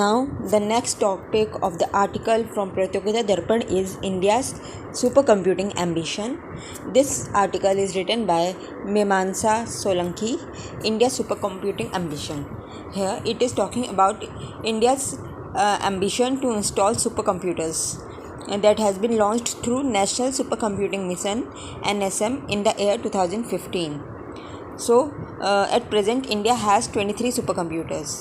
Now, the next topic of the article from Pratyogita Darpan is India's supercomputing ambition. This article is written by Mimamsa Solanki, India's supercomputing ambition. Here, it is talking about India's ambition to install supercomputers and that has been launched through National Supercomputing Mission (NSM) in the year 2015. So, at present, India has 23 supercomputers.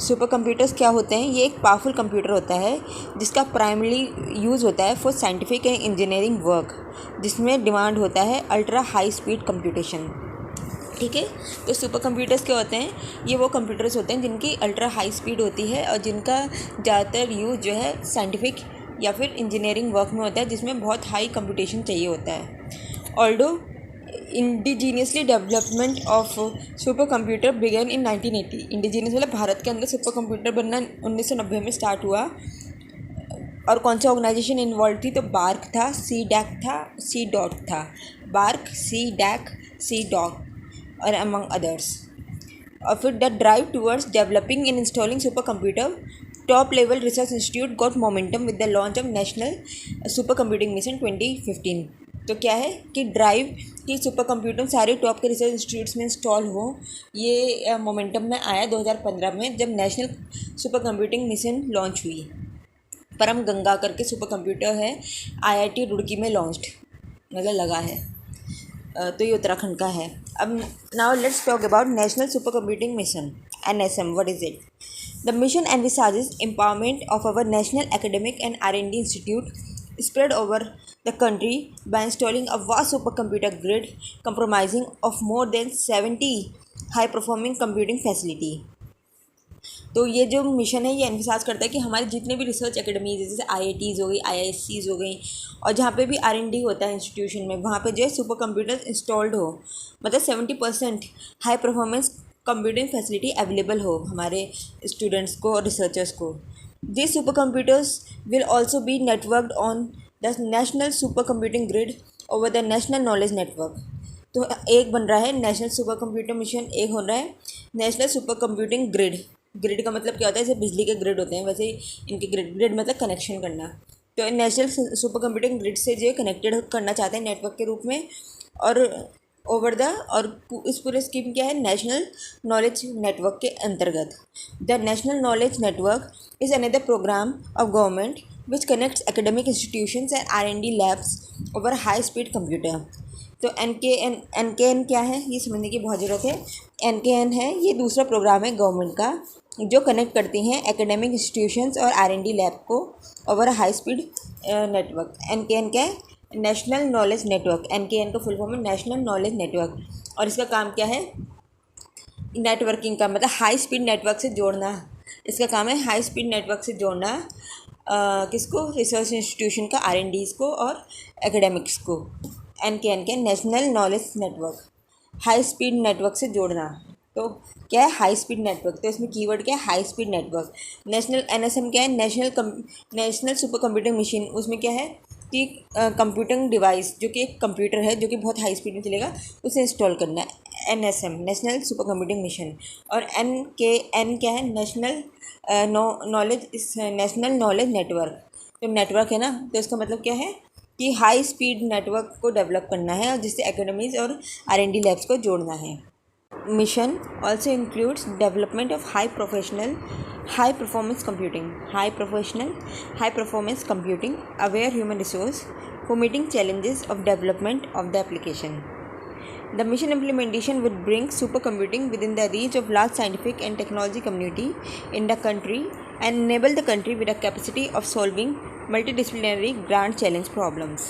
Super computers क्या होते हैं? ये एक powerful computer होता है जिसका primary use होता है for scientific and engineering work, जिसमें डिमांड होता है अल्ट्रा हाई स्पीड कंप्यूटेशन. ठीक है, तो सुपर कंप्यूटर्स क्या होते हैं? ये वो कंप्यूटर्स होते हैं जिनकी अल्ट्रा हाई स्पीड होती है और जिनका ज़्यादातर यूज़ जो है साइंटिफिक या फिर इंजीनियरिंग वर्क में होता है, जिसमें बहुत हाई कंप्यूटेशन चाहिए होता है. Although indigenously development of super computer began in 1980. Indigenous मतलब भारत के अंदर सुपर कंप्यूटर बनना 1990 में स्टार्ट हुआ. और कौन सा ऑर्गेनाइजेशन इन्वॉल्व थी? तो बार्क था, सी डैक था, सी डॉट था. BARC, C DAC, C DOT और अमंग अदर्स. और फिर the drive towards developing and installing super computer top level research institute got momentum with the launch of national super computing mission 2015. तो क्या है कि drive की super computer सारे top के रिसर्च इंस्टीट्यूट्स में इंस्टॉल हो, ये मोमेंटम में आया 2015 में जब national super computing mission launch हुई. परम गंगा करके सुपर कंप्यूटर है, IIT रुड़की में लॉन्च्ड मतलब लगा है. तो ये उत्तराखंड का है. अब now let's talk about national super computing mission NSM. What is it? The mission envisages empowerment of our national academic and R&D institute spread over the country by installing a vast supercomputer grid comprising of more than 70 high-performing computing facility. तो ये जो mission है ये एनफसाइज करता है कि हमारे जितने भी रिसर्च एकेडमीज जैसे IITs हो गई, IISCs हो गई और जहाँ पे भी R&D होता है इंस्टीट्यूशन में, वहाँ पे जो है सुपर कंप्यूटर इंस्टॉल्ड हो, मतलब 70% high performance computing facility available हो हमारे स्टूडेंट्स को और रिसर्चर्स को. These supercomputers will also be networked on the National Supercomputing Grid over the National Knowledge Network. तो एक बन रहा है नेशनल सुपर कंप्यूटर मिशन, एक हो रहा है national super computing grid. Grid का मतलब क्या होता है? जैसे बिजली के ग्रिड होते हैं वैसे इनके ग्रिड मतलब कनेक्शन करना. तो नेशनल सुपर कंप्यूटिंग ग्रिड से जो कनेक्टेड करना चाहते हैं नेटवर्क के रूप में. और ओवर द और इस पूरे स्कीम क्या है? नेशनल नॉलेज नेटवर्क के अंतर्गत. The national knowledge network is another programme of government which connects academic institutions and R&D labs over high speed computer. तो NKN क्या है ये समझने की बहुत ज़रूरत है. NKN है ये दूसरा प्रोग्राम है गवर्नमेंट का जो कनेक्ट करती हैं एकेडमिक इंस्टीट्यूशंस और R&D लैब को over high speed network. NKN क्या है? National knowledge network. NKN का फुल फॉर्म है नेशनल नॉलेज नेटवर्क. और इसका काम क्या है? नेटवर्किंग का मतलब हाई स्पीड नेटवर्क से जोड़ना. इसका काम है हाई स्पीड नेटवर्क से जोड़ना किसको? रिसर्च इंस्टीट्यूशन का R&Ds को और एकेडमिक्स को. NKN के national knowledge network high speed network से जोड़ना. तो क्या है? High speed network. तो इसमें कीवर्ड क्या है? High speed network. National NSM क्या है? National super computing machine. उसमें क्या है कि कंप्यूटिंग डिवाइस जो कि एक कंप्यूटर है जो कि बहुत हाई स्पीड में चलेगा उसे इंस्टॉल करना है. NSM national super computing mission. और NKN क्या है? National national knowledge network. तो नेटवर्क है ना, तो इसका मतलब क्या है कि हाई स्पीड नेटवर्क को डेवलप करना है और जिससे एकेडमीज और R&D लैब्स को जोड़ना है. Mission also includes development of high performance computing aware human resource for meeting challenges of development of the application. The mission implementation would bring supercomputing within the reach of large scientific and technology community in the country and enable the country with a capacity of solving multidisciplinary grand challenge problems.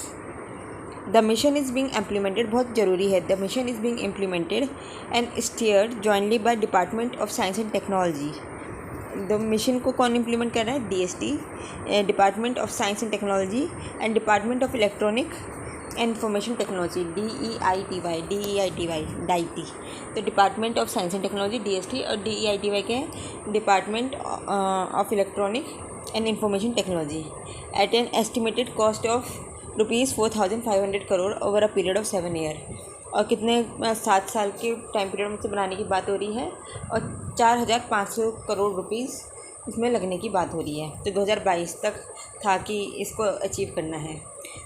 The mission is being implemented, बहुत ज़रूरी है. The mission is being implemented and steered jointly by Department of Science and Technology. The mission को कौन implement कर रहा है? DST, department of science and technology and department of electronic and information technology DEITY. तो department of science and technology DST और DEITY क्या है? Department of electronic and information technology. At an estimated cost of ₹4,500 crore over a period of 7 year. और कितने 7 साल के time period में से बनाने की बात हो रही है. और 4,500 करोड़ रुपीज़ इसमें लगने की बात हो रही है। तो 2022 तक था कि इसको अचीव करना है।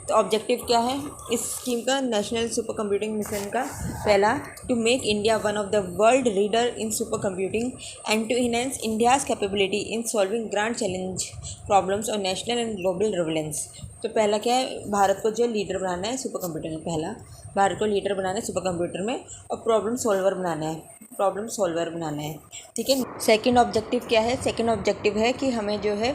तो ऑब्जेक्टिव क्या है इस स्कीम का, नेशनल सुपर कंप्यूटिंग मिशन का? पहला, to make India one of the world leader in super computing and to enhance India's capability in solving grand challenge problems और नेशनल एंड ग्लोबल रेलेवेंस। तो पहला क्या है, भारत को जो लीडर बनाना है सुपर कंप्यूटर में। पहला, भारत को लीडर बनाना है सुपर कंप्यूटर में और प्रॉब्लम सॉल्वर बनाना है। ठीक है। सेकंड ऑब्जेक्टिव क्या है? सेकंड ऑब्जेक्टिव है कि हमें जो है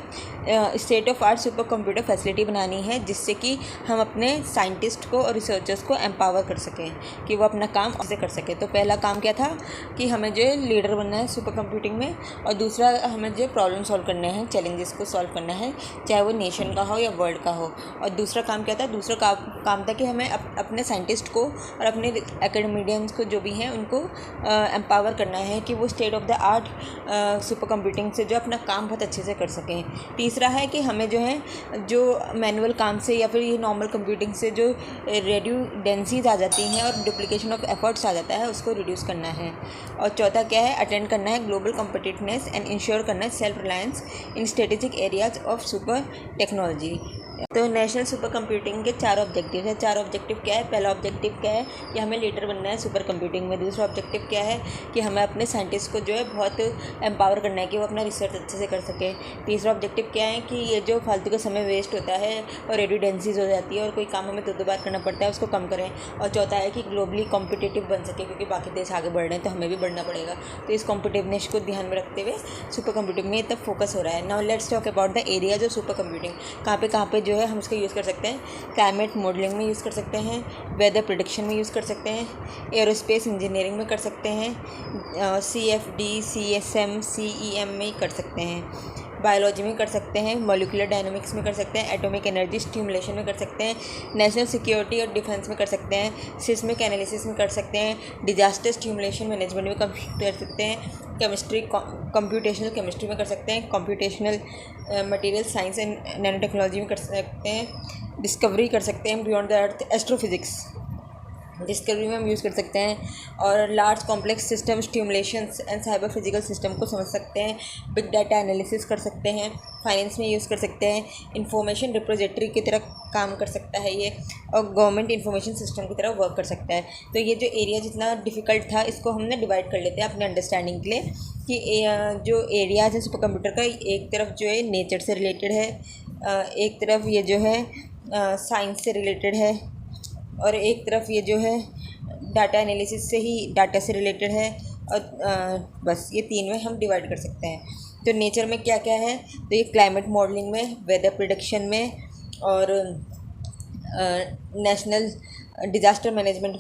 state of art super computer facility बनानी है, जिससे कि हम अपने साइंटिस्ट को और रिसर्चर्स को एम्पावर कर सकें कि वो अपना काम अच्छे से कर सकें। तो पहला काम क्या था कि हमें जो है लीडर बनना है सुपर कंप्यूटिंग में, और दूसरा हमें जो प्रॉब्लम सॉल्व करने हैं, चैलेंजेस को सॉल्व करना है, चाहे वो नेशन का हो या वर्ल्ड का हो। और दूसरा काम क्या था? दूसरा काम था कि हमें अपने साइंटिस्ट को और अपने एकेडमिशियंस को जो भी हैं उनको एम्पावर करना है कि वो state of the art super computing से जो अपना काम बहुत अच्छे से कर सकें। तीसरा है कि हमें जो है जो मैनुअल काम से या फिर ये नॉर्मल कंप्यूटिंग से जो रेड्यूडेंसीज आ जाती हैं और डुप्लीकेशन ऑफ एफर्ट्स आ जाता है, उसको रिड्यूस करना है। और चौथा क्या है? अटेंड करना है ग्लोबल कॉम्पिटिटिवनेस एंड इंश्योर करना है self reliance in strategic areas of super technology. तो नेशनल सुपर कंप्यूटिंग के 4 ऑब्जेक्टिव हैं। 4 ऑब्जेक्टिव क्या है? पहला ऑब्जेक्टिव क्या है कि हमें लीडर बनना है सुपर कंप्यूटिंग में। दूसरा ऑब्जेक्टिव क्या है कि हमें अपने साइंटिस्ट को जो है बहुत एम्पावर करना है कि वो अपना रिसर्च अच्छे से कर सके। तीसरा ऑब्जेक्टिव क्या है कि ये जो फालतू का समय वेस्ट होता है और रेड्यूडेंसीज हो जाती है और कोई काम हमें दो बार करना पड़ता है, उसको कम करें। और चौथा है कि ग्लोबली कॉम्पिटिटिव बन सके, क्योंकि बाकी देश आगे बढ़ रहे हैं तो हमें भी बढ़ना पड़ेगा। तो इस कॉम्पिटिटिवनेस को ध्यान में रखते हुए सुपर कंप्यूटिंग में तब फोकस हो रहा है। Now let's talk about the areas of super computing. कहाँ पे जो है हम इसका यूज़ कर सकते हैं? क्लाइमेट मॉडलिंग में यूज़ कर सकते हैं, वेदर प्रेडिक्शन में यूज़ कर सकते हैं, एरोस्पेस इंजीनियरिंग में कर सकते हैं, CFD CSM CEM में कर सकते हैं, बायोलॉजी में कर सकते हैं, मॉलिक्यूलर डायनामिक्स में कर सकते हैं, एटॉमिक एनर्जी स्टिमुलेशन में कर सकते हैं, नेशनल सिक्योरिटी और डिफेंस में कर सकते हैं, सिस्मिक एनालिसिस में कर सकते हैं, डिजास्टर स्टिमुलेशन मैनेजमेंट में कर सकते हैं, कंप्यूटेशनल केमिस्ट्री में कर सकते हैं, computational material science and nano technology में कर सकते हैं, डिस्कवरी कर सकते हैं beyond the earth astrophysics, discovery में हम यूज़ कर सकते हैं, और large complex system stimulations and cyber physical system को समझ सकते हैं, बिग डाटा एनालिसिस कर सकते हैं, फाइनेंस में यूज़ कर सकते हैं, इंफॉर्मेशन रिपोजिटरी की तरह काम कर सकता है ये, और गवर्नमेंट इंफॉर्मेशन सिस्टम की तरह वर्क कर सकता है। तो ये जो एरिया जितना डिफ़िकल्ट था, इसको हमने डिवाइड कर लेते हैं अपने अंडरस्टैंडिंग के लिए कि जो एरियाज है सुपर कंप्यूटर का, एक तरफ जो है नेचर से रिलेटेड है, एक तरफ ये जो है साइंस से रिलेटेड है, और एक तरफ ये जो है डाटा एनालिसिस से ही डाटा से रिलेटेड है, और बस ये 3 में हम डिवाइड कर सकते हैं। तो नेचर में क्या क्या है? तो ये क्लाइमेट मॉडलिंग में, वेदर प्रेडिक्शन में, और नेशनल डिज़ास्टर मैनेजमेंट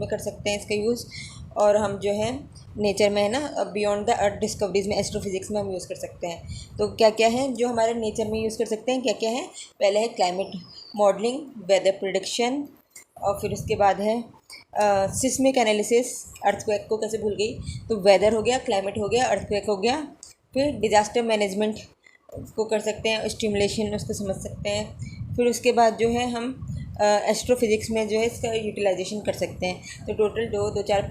में कर सकते हैं इसका यूज़। और हम जो है नेचर में है ना, बियॉन्ड द अर्थ डिस्कवरीज में, एस्ट्रोफिजिक्स में हम यूज़ कर सकते हैं। तो क्या क्या है जो हमारे नेचर में यूज़ कर सकते हैं? क्या क्या है? पहले है क्लाइमेट मॉडलिंग, वेदर प्रेडिक्शन, और फिर उसके बाद है सिस्मिक एनालिसिस, अर्थक्वेक को कैसे भूल गई, तो वेदर हो गया, क्लाइमेट हो गया, अर्थक्वेक हो गया, फिर डिज़ास्टर मैनेजमेंट को कर सकते हैं, स्टिमुलेशन उसको समझ सकते हैं, फिर उसके बाद जो है हम एस्ट्रोफिजिक्स में जो है इसका यूटिलाइजेशन कर सकते हैं। तो टोटल 2 2 4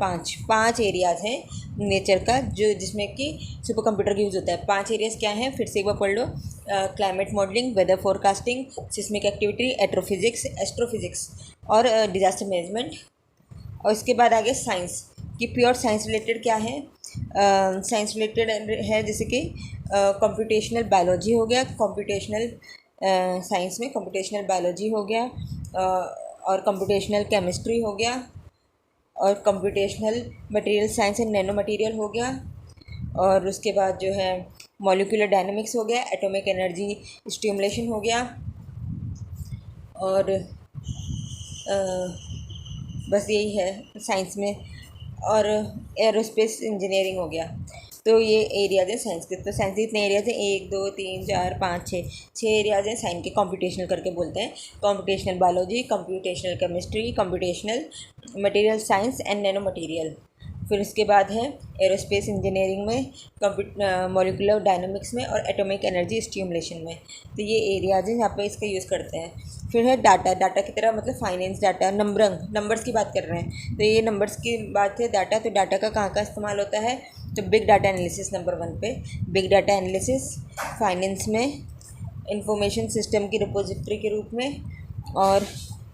5 एरियाज़ हैं नेचर का जो जिसमें कि सुपर कंप्यूटर का यूज़ होता है। 5 एरियाज़ क्या हैं? फिर से एक बार पढ़ लो, climate modelling, weather forecasting, seismic activity, astrophysics और डिज़ास्टर मैनेजमेंट। और इसके बाद आगे साइंस कि प्योर साइंस रिलेटेड क्या है? साइंस रिलेटेड है जैसे कि कंप्यूटेशनल बायोलॉजी हो गया, कंप्यूटेशनल साइंस में कंप्यूटेशनल बायोलॉजी हो गया, और कंप्यूटेशनल केमिस्ट्री हो गया, और computational material science and nano material हो गया, और उसके बाद जो है मॉलिक्यूलर डायनामिक्स हो गया, एटॉमिक एनर्जी स्टिमुलेशन हो गया, और बस यही है साइंस में, और एरोस्पेस इंजीनियरिंग हो गया। तो ये एरियाज़ हैं साइंस के। तो साइंस के इतने एरियाज़ हैं, 1 2 3 4 5 6 एरियाज़ हैं साइंस के। कंप्यूटेशनल करके बोलते हैं, computational biology, computational chemistry, computational material science and nano material. फिर उसके बाद है एरोस्पेस इंजीनियरिंग में, मॉलिक्यूलर डायनामिक्स में, और एटॉमिक एनर्जी स्टिमुलेशन में। तो ये एरियाज़ हैं यहाँ पे इसका यूज़ करते हैं। फिर है डाटा की तरह, मतलब फाइनेंस डाटा, नंबर्स की बात कर रहे हैं। तो ये नंबर्स की बात है डाटा। तो डाटा का कहाँ का इस्तेमाल होता है? तो बिग डाटा एनालिसिस नंबर 1 पे, बिग डाटा एनालिसिस फाइनेंस में इंफॉर्मेशन सिस्टम की रिपोजिटरी के रूप में और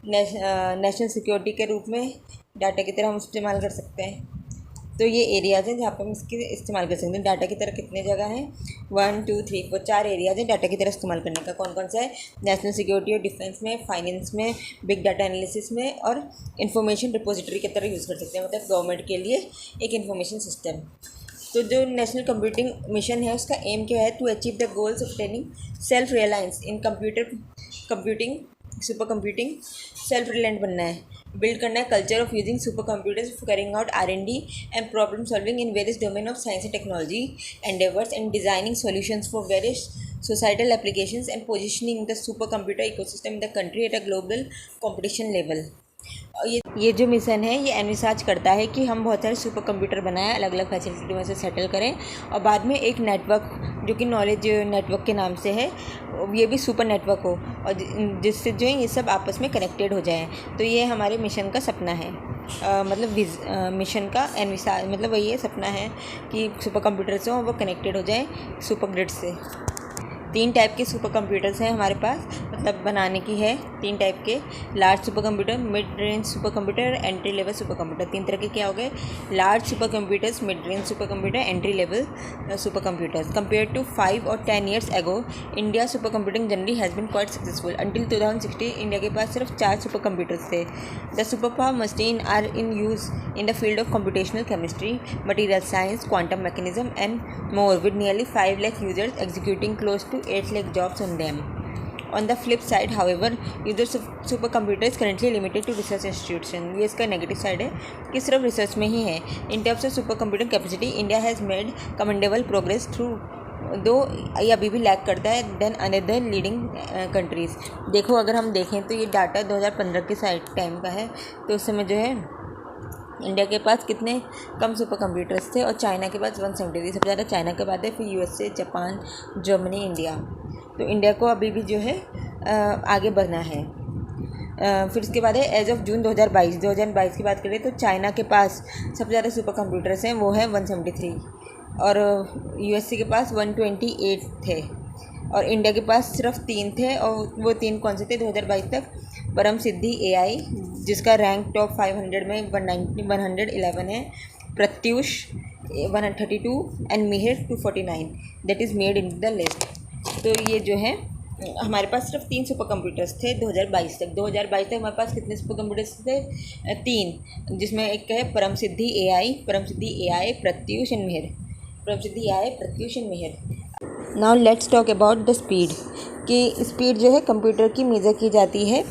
नेशनल सिक्योरिटी के रूप में डाटा की तरह हम इस्तेमाल कर सकते हैं। तो ये एरियाज़ हैं जहाँ पर हम इसके इस्तेमाल कर सकते हैं। डाटा की तरह कितने जगह हैं? 1 2 3 4 4 एरियाज़ हैं डाटा की तरह इस्तेमाल करने का। कौन कौन सा है? नेशनल सिक्योरिटी और डिफेंस में, फाइनेंस में, बिग डाटा एनालिसिस में और इन्फॉर्मेशन रिपोजिटरी की तरह यूज़ कर सकते हैं, मतलब गवर्नमेंट के लिए एक इन्फॉर्मेशन सिस्टम। तो जो नेशनल कंप्यूटिंग मिशन है उसका एम क्या है? To achieve the goals of training self reliance in computing super computing, self reliant बनना है, बिल्ड करना है culture of using super computers for carrying out R&D and problem solving in various domain of science and technology endeavours and designing solutions for various societal applications and positioning the supercomputer ecosystem in the country at a global competition level। ये जो mission है ये envisaged करता है कि हम बहुत सारे सुपर कंप्यूटर बनाएं, अलग अलग फैसिलिटी में से सेटल करें और बाद में एक नेटवर्क जो कि नॉलेज नेटवर्क के नाम से है, ये भी सुपर नेटवर्क हो और जिससे जो है ये सब आपस में कनेक्टेड हो जाएं। तो ये हमारे मिशन का सपना है, मतलब मिशन का एनविसाज मतलब वही है, सपना है कि सुपर कंप्यूटर्स हों वो कनेक्टेड हो जाएं सुपर ग्रिड से। 3 टाइप के सुपर कंप्यूटर्स हैं हमारे पास, मतलब बनाने की है 3 टाइप के, large super computer, mid range super computer, entry level super computer. 3 तरह के क्या हो गए? Large super computers, mid range super computer, entry level super computers. Compare to 5 और 10 years ago, India super computing generally has been quite successful. Until 2016 India के पास सिर्फ 4 super computers थे। The super power machine are in use in the field of computational chemistry, material science, quantum mechanism and more, with nearly 5 lakh users executing close to 8 lakh jobs on them. On the flip side, however, users of supercomputer is currently limited to research institution। ये इसका negative side है कि सिर्फ research में ही है। In terms of supercomputing capacity, India has made commendable progress through दो ये अभी भी लैग करता है देन अनदर लीडिंग कंट्रीज़। देखो अगर हम देखें तो ये डाटा 2015 के साइड टाइम का है, तो उस समय जो है इंडिया के पास कितने कम सुपर कंप्यूटर्स थे और चाइना के पास 173, सबसे ज़्यादा चाइना के बाद है, फिर USA, जापान, जर्मनी, इंडिया। तो इंडिया को अभी भी जो है आगे बढ़ना है। फिर उसके बाद है एज ऑफ जून 2022 की बात करें तो चाइना के पास सबसे ज़्यादा सुपर कंप्यूटर्स हैं, वो है 173 और USA के पास 128 थे और इंडिया के पास सिर्फ 3 थे और वो 3 कौन से थे 2022 तक? परम सिद्धि AI जिसका रैंक टॉप 500 में 111 है, Pratyush 132 and Mihir 249 that is made in the list. तो ये जो है हमारे पास सिर्फ 3 सुपर कंप्यूटर्स थे 2022 तक। 2022 तक हमारे पास कितने सुपर कंप्यूटर्स थे? 3, जिसमें एक है परम सिद्धि AI, प्रत्यूष एंड मिहिर। परम Siddhi AI, Pratyush and Mihir. Now let's talk about the speed, कि स्पीड जो है कंप्यूटर की मेज़र की जाती है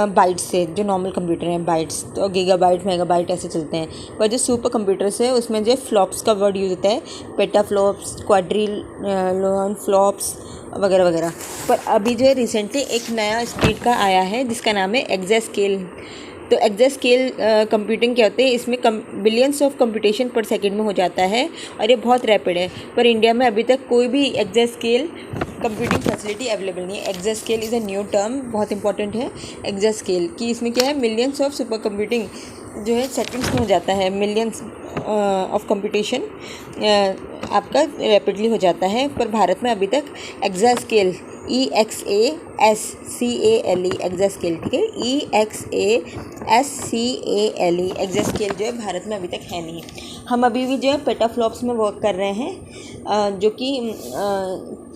बाइट्स से। जो नॉर्मल कंप्यूटर हैं बाइट्स, तो गीगाबाइट, मेगाबाइट ऐसे चलते हैं, पर जो सुपर कंप्यूटर्स है उसमें जो फ्लॉप्स का वर्ड यूज़ होता है, पेटा फ्लॉप्स, क्वाड्रिलियन फ्लॉप्स वगैरह वगैरह। पर अभी जो है रिसेंटली एक नया स्पीड का आया है जिसका नाम है एक्सास्केल। तो एक्सास्केल कंप्यूटिंग क्या होते हैं, इसमें बिलियंस ऑफ कंप्यूटेशन पर सेकंड में हो जाता है और ये बहुत रैपिड है। पर इंडिया में अभी तक कोई भी एक्सास्केल कंप्यूटिंग फैसिलिटी अवेलेबल नहीं है। एक्सास्केल इज़ अ न्यू टर्म, बहुत इंपॉर्टेंट है एक्सास्केल, कि इसमें क्या है मिलियंस ऑफ सुपर कंप्यूटिंग जो है सेकंड्स में हो जाता है, मिलियंस ऑफ कंप्यूटेशन आपका रैपिडली हो जाता है। पर भारत में अभी तक एक्सास्केल EXASCALE एक्सास्केल, ठीक है, EXASCALE एक्सास्केल जो है भारत में अभी तक है नहीं। हम अभी भी जो है पेटाफ्लॉप्स में वर्क कर रहे हैं, जो कि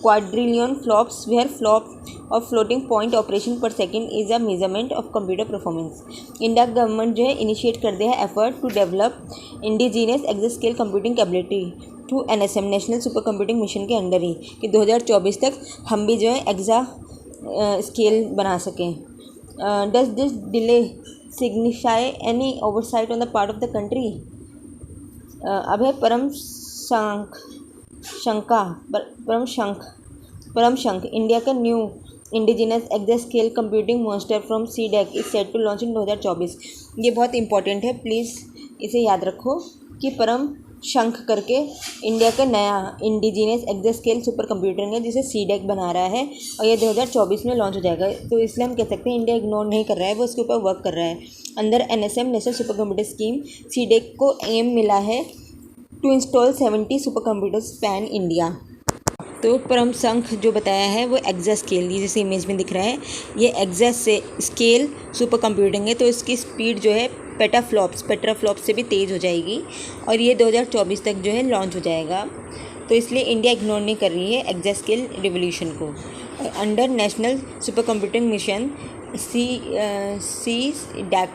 quadrillion flops where flop of floating point operation per second is a measurement of computer performance. India government जो है इनिशिएट कर दिया है effort to develop indigenous exascale computing capability to NSM national super computing mission के under ही, कि 2024 तक हम भी जो है एक्सा स्केल बना सकें। Does this delay signify any oversight on the part of the country? अब है परम शंख इंडिया का new indigenous exascale computing monster from CDAC is set to launch in 2024। ये बहुत इंपॉर्टेंट है, प्लीज़ इसे याद रखो कि परम शंख करके इंडिया का नया इंडिजिनस एक्सास्केल सुपर कंप्यूटर है जिसे सीडेक बना रहा है और ये 2024 में लॉन्च हो जाएगा। तो इसलिए हम कह सकते हैं इंडिया इग्नोर नहीं कर रहा है, वो इसके ऊपर वर्क कर रहा है। अंदर NSM national super computer scheme CDAC को एम मिला है to install 70 super computers pan India. तो परम शंख जो बताया है वो एक्सा स्केल, ये जैसे इमेज में दिख रहा है, ये एक्सा से स्केल सुपर कंप्यूटिंग है। तो इसकी स्पीड जो है पेटाफ्लॉप्स से भी तेज़ हो जाएगी और ये 2024 तक जो है लॉन्च हो जाएगा। तो इसलिए इंडिया इग्नोर नहीं कर रही है एक्सा स्केल रिवोल्यूशन को। और under national super computing mission C DAC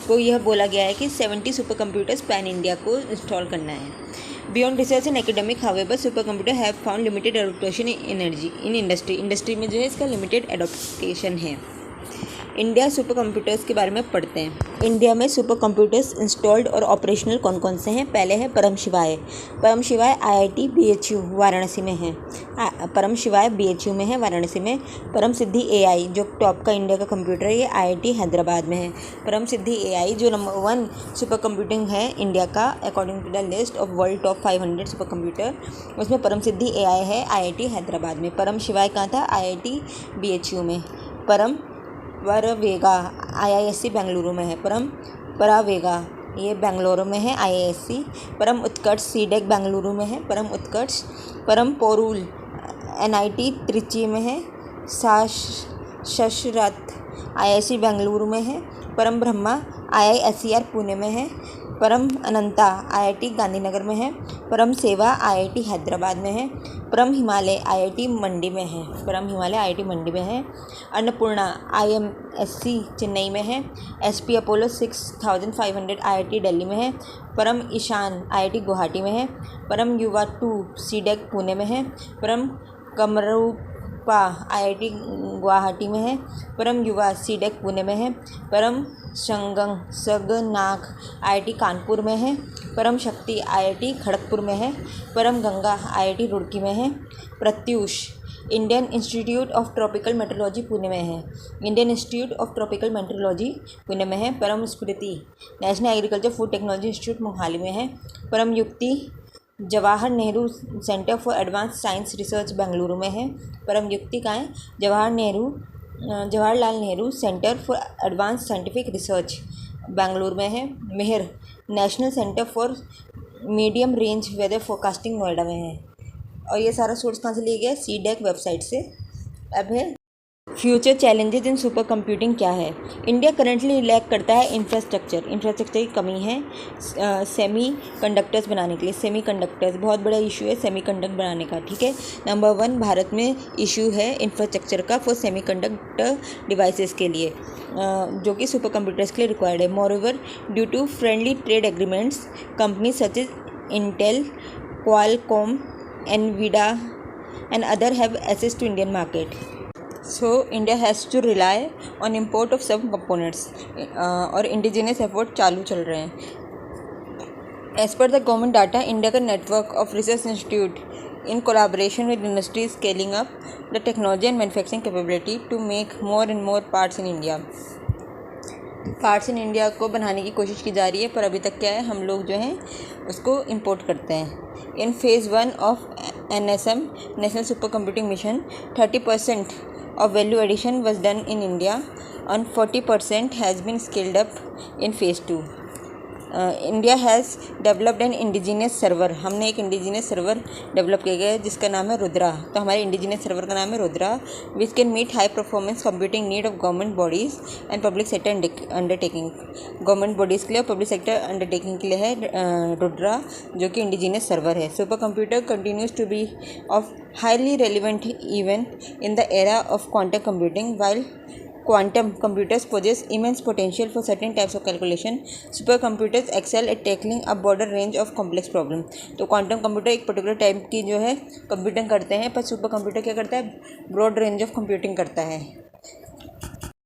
को यह बोला गया है कि 70 सुपर कंप्यूटर्स पैन इंडिया को इंस्टॉल करना है। Beyond research and academic however super computer have found limited adoption in industry में जो है इसका लिमिटेड एडोप्टेशन है। इंडिया सुपर कंप्यूटर्स के बारे में पढ़ते हैं। इंडिया में सुपर कंप्यूटर्स इंस्टॉल्ड और ऑपरेशनल कौन कौन से हैं। पहले है परम शिवाय IIT BHU वाराणसी में है। परम शिवाय BHU में है वाराणसी में। परम सिद्धि AI जो टॉप का इंडिया का कंप्यूटर है, ये IIT हैदराबाद में है। परम सिद्धि AI जो नंबर 1 सुपर कंप्यूटिंग है इंडिया का according to the list of world top 500 super computer, उसमें परम सिद्धि AI है IIT हैदराबाद में। परम शिवाय कहाँ था, IIT BHU में। परम वरवेगा IISc बेंगलुरु में है। परम परावेगा ये बेंगलुरु में है IISc। परम उत्कर्ष सीडेक बेंगलुरु में है। परम उत्कर्ष। परम पोरूल NIT त्रिची में है। शशरथ IISc बेंगलुरु में है। परम ब्रह्मा IISER पुणे में है। परम अनंता IIT गांधीनगर में है। परम सेवा IIT हैदराबाद में है। परम हिमालय IIT मंडी में है। IIT मंडी में है। अन्नपूर्णा IMSC चेन्नई में है। SP अपोलो 6500 IIT दिल्ली में है। परम ईशान IIT गुवाहाटी में है। परम युवा 2 सीडेक पुणे में है। परम कमरूपा IIT गुवाहाटी में है। परम युवा सीडेक पुणे में है। परम सगनाग IIT कानपुर में है। परम शक्ति IIT खड़गपुर में है। परम गंगा IIT रुड़की में है। Pratyush Indian Institute of Tropical Meteorology Pune में है। Indian Institute of Tropical Meteorology Pune में है। Param Smriti national agriculture food technology institute Mohali में है। Param Yukti Jawahar Nehru centre for advance science research Bengaluru में है। परम युक्ति का है Jawaharlal Nehru centre for advance scientific research Bengaluru में है। Mihir national centre for medium range weather forecasting Noida में है। और ये सारा सोर्स कहाँ से लिया गया है, सीडेक वेबसाइट से। अब है future challenges in super computing क्या है। इंडिया करंटली लैक करता है इंफ्रास्ट्रक्चर की कमी है सेमी कंडक्टर्स बनाने के लिए। सेमी कंडक्टर्स बहुत बड़ा इशू है सेमी कंडक्टर बनाने का, ठीक है। नंबर 1 भारत में इशू है इंफ्रास्ट्रक्चर का फॉर सेमी कंडक्टर डिवाइसेस के लिए, जो कि सुपर कंप्यूटर्स के लिए रिक्वायर्ड है। Moreover due to friendly trade agreements company such as Intel, Qualcomm, Nvidia and other have access to Indian market. So India has to rely on import of some components और indigenous effort चालू चल रहे हैं। As per the government data, India का network of research institute in collaboration with industries scaling up the technology and manufacturing capability to make more and more parts in India. Parts in India को बनाने की कोशिश की जा रही है, पर अभी तक क्या है, हम लोग जो हैं उसको इंपोर्ट करते हैं। इन phase 1 of NSM national super computing mission 30% of value addition was done in India and 40% has been scaled up in phase 2. India has developed N indigenous server. हमने एक इंडिजीनियस सर्वर डेवलप किया गया है जिसका नाम है रुद्रा। तो हमारे इंडिजीनियस सर्वर का नाम है Rudra, which can meet high performance computing need of government bodies and public sector undertaking. Government bodies के लिए और पब्लिक सेक्टर अंडरटेकिंग के लिए है रुद्रा, जो कि इंडिजीनियस सर्वर है। Super computer continues to be of highly relevant even in the era of quantum computing. While quantum computers possess immense potential for certain types of calculation, supercomputers excel at tackling a broader range of complex problem. तो quantum computer एक particular type की जो है computing करते हैं, पर super computer क्या करता है, ब्रॉड रेंज ऑफ कंप्यूटिंग करता है।